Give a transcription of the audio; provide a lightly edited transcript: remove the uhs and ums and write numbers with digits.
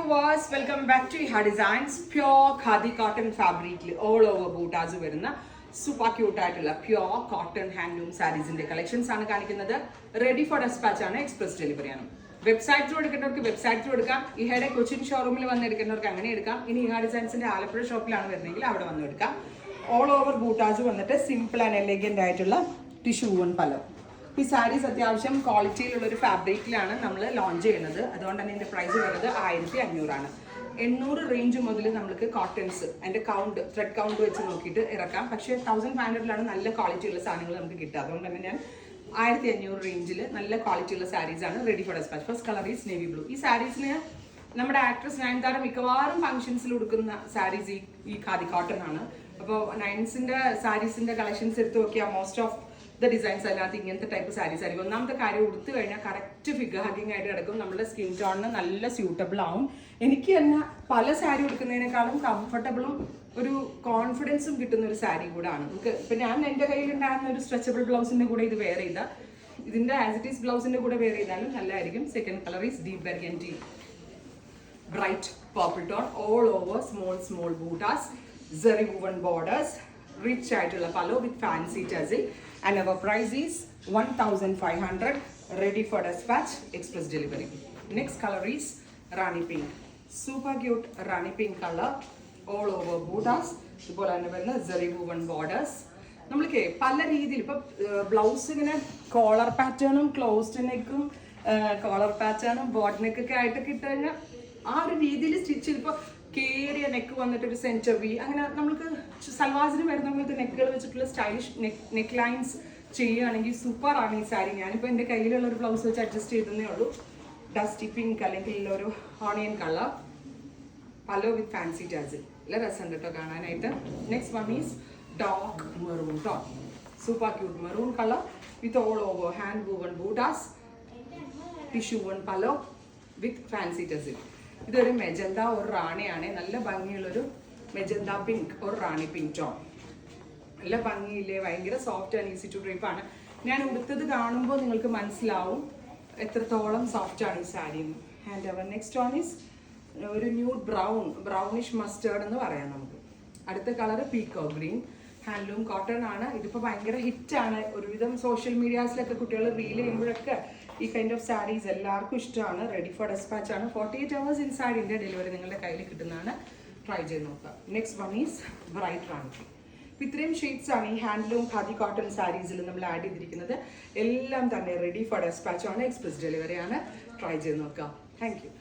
viewers, welcome back to Iha Designs. Pure khadi cotton fabric all over bootas വരുന്ന super cute ആയിട്ടുള്ള pure cotton handloom sarees ന്റെ collections ആണ് കാണിക്കുന്നത്. Ready for dispatch ആണ്, express delivery ആണ്. വെബ്സൈറ്റിൽ എടുക്കുന്നവർക്ക് വെബ്സൈറ്റിൽ എടുക്കാം. ഇഹയുടെ കൊച്ചിൻ ഷോറൂമിൽ വന്ന് എടുക്കുന്നവർക്ക് അങ്ങനെ എടുക്കാം. ഇനി ഇഹ ഡിസൈൻസിന്റെ ആലപ്പുഴ ഷോപ്പിലാണ് വരുന്നതെങ്കിൽ അവിടെ വന്ന് എടുക്കാം. ഓൾ ഓവർ ബൂട്ടാസ് വന്നിട്ട് സിമ്പിൾ ആൻഡ് എലിഗന്റ് ആയിട്ടുള്ള ടിഷ്യൂ വൺ പലോ. ഈ സാരീസ് അത്യാവശ്യം ക്വാളിറ്റിയിലുള്ളൊരു ഫാബ്രിക്കിലാണ് നമ്മൾ ലോഞ്ച് ചെയ്യുന്നത്. അതുകൊണ്ട് തന്നെ ഇതിൻ്റെ പ്രൈസ് വരുന്നത് 1500 800 റേഞ്ച് മുതൽ നമുക്ക് കോട്ടൺസ് അതിൻ്റെ ത്രെഡ് കൗണ്ട് വെച്ച് നോക്കിയിട്ട് ഇറക്കാം. പക്ഷേ 1500 നല്ല ക്വാളിറ്റിയുള്ള സാധനങ്ങൾ നമുക്ക് കിട്ടുക. അതുകൊണ്ട് തന്നെ ഞാൻ 1500 റേഞ്ചിൽ നല്ല ക്വാളിറ്റിയുള്ള സാരീസാണ് ready for despatch. First colour is navy blue. ഈ സാരീസിന് നമ്മുടെ ആക്ട്രസ് നയൻതാര മിക്കവാറും ഫംഗ്ഷൻസിൽ കൊടുക്കുന്ന സാരീസ് ഈ ഖാദി കോട്ടൺ ആണ്. അപ്പോൾ നയൻസിൻ്റെ സാരീസിൻ്റെ കളക്ഷൻസ് എടുത്ത് നോക്കിയാൽ മോസ്റ്റ് ഓഫ് ഡിസൈൻസ് അല്ലാത്ത ഇങ്ങനത്തെ ടൈപ്പ് സാരീസ് ആയിരിക്കും. ഒന്നാമത്തെ കാര്യം ഉടുത്തു കഴിഞ്ഞാൽ കറക്റ്റ് ഫിഗർ ഹഗിങ് ആയിട്ട് കിടക്കും. നമ്മുടെ സ്കിൻ ടോണിന് നല്ല സ്യൂട്ടബിൾ ആവും. എനിക്ക് തന്നെ പല സാരി ഉടുക്കുന്നതിനേക്കാളും കംഫർട്ടബിളും ഒരു കോൺഫിഡൻസും കിട്ടുന്ന ഒരു സാരി കൂടാണ്. നമുക്ക് ഇപ്പം ഞാൻ എൻ്റെ കയ്യിലുണ്ടാകുന്ന ഒരു സ്ട്രെച്ചബിൾ ബ്ലൗസിൻ്റെ കൂടെ ഇത് വെയർ ചെയ്താൽ, ഇതിൻ്റെ ആസ് ഇറ്റ് ഈസ് ബ്ലൗസിൻ്റെ കൂടെ വെയർ ചെയ്താലും നല്ലതായിരിക്കും. Second colour is deep burgundy, bright purple tone, all over small ബൂട്ടാസ്, സെറി വുവൺ ബോർഡേഴ്സ്, റിച്ച് ആയിട്ടുള്ള pallu with fancy tassel. And our price is 1500, ready for dispatch, express delivery. Next color is Rani Pink. Super cute Rani Pink color, all over bootas. ഇപ്പോൾ തന്നെ വരുന്ന സെറി woven borders. നമ്മൾക്ക് പല രീതിയിൽ ഇപ്പോൾ blouse ഇങ്ങനെ collar പാറ്റേണും ക്ലോസ്ഡ് നെക്കും കോളർ പാറ്റേണും ബോട്ട് നെക്കൊക്കെ ആയിട്ടൊക്കെ ഇട്ട് കഴിഞ്ഞാൽ ആ ഒരു രീതിയിൽ സ്റ്റിച്ച് ചെയ്ത് ഇപ്പോൾ കേറിയ നെക്ക് വന്നിട്ട് ഒരു സെൻറ്റർ വി അങ്ങനെ നമ്മൾക്ക് സൽവാസിന് വരുന്ന പോലത്തെ നെക്കുകൾ വെച്ചിട്ടുള്ള സ്റ്റൈലിഷ് നെക്ക് ലൈൻസ് ചെയ്യുകയാണെങ്കിൽ സൂപ്പറാണ് ഈ സാരി. ഞാനിപ്പോൾ എൻ്റെ കയ്യിലുള്ള ഒരു ബ്ലൗസ് വെച്ച് അഡ്ജസ്റ്റ് ചെയ്തതേ ഉള്ളൂ. ഡസ്റ്റി പിങ്ക് അല്ലെങ്കിൽ ഒരു onion colour, pallu with fancy tassel. നല്ല രസമുണ്ട് കേട്ടോ കാണാനായിട്ട്. Next one is dark maroon tone, super cute maroon colour with all over hand woven ബൂട്ടാസ്, tissue one pallu with fancy tassel. ഇതൊരു മെജന്ത ഒരു റാണിയാണ്. നല്ല ഭംഗിയുള്ളൊരു മെജന്ത പിങ്ക് ഒരു റാണി പിങ്ക് ടോൺ. നല്ല ഭംഗിയില്ലേ, ഭയങ്കര സോഫ്റ്റ് ആൻഡ് ഈസി ടു ഡ്രൈപ്പ് ആണ്. ഞാൻ ഉടുത്തത് കാണുമ്പോൾ നിങ്ങൾക്ക് മനസ്സിലാവും എത്രത്തോളം സോഫ്റ്റ് ആണ് ഈ sari. And our next one is ഒരു ന്യൂഡ് ബ്രൗണിഷ് മസ്റ്റേർഡ് എന്ന് പറയാം നമുക്ക്. അടുത്ത colour peacock green, handloom cotton ആണ്. ഇതിപ്പോൾ ഭയങ്കര ഹിറ്റാണ്. ഒരുവിധം സോഷ്യൽ മീഡിയാസിലൊക്കെ കുട്ടികൾ റീൽ ചെയ്യുമ്പോഴൊക്കെ ഈ കൈൻഡ് ഓഫ് സാരീസ് എല്ലാവർക്കും ഇഷ്ടമാണ്. റെഡി ഫോർ ഡെസ്പാച്ച് ആണ്. 48 hours ഇൻസൈഡ് ഇന്ത്യ ഡെലിവറി നിങ്ങളുടെ കയ്യിൽ കിട്ടുന്നതാണ്. ട്രൈ ചെയ്ത് നോക്കുക. നെക്സ്റ്റ് വൺ ഈസ് ബ്രൈറ്റ് റാണി. ഇപ്പം ഇത്രയും ഷെയ്ഡ്സ് ആണ് ഈ ഹാൻഡ്ലൂം ഖാദി കോട്ടൺ സാരീസിൽ നമ്മൾ ആഡ് ചെയ്തിരിക്കുന്നത്. എല്ലാം തന്നെ റെഡി ഫോർ ഡെസ്പാച്ച് ആണ്, എക്സ്പ്രസ് ഡെലിവറി ആണ്. ട്രൈ ചെയ്ത് നോക്കുക. Thank you.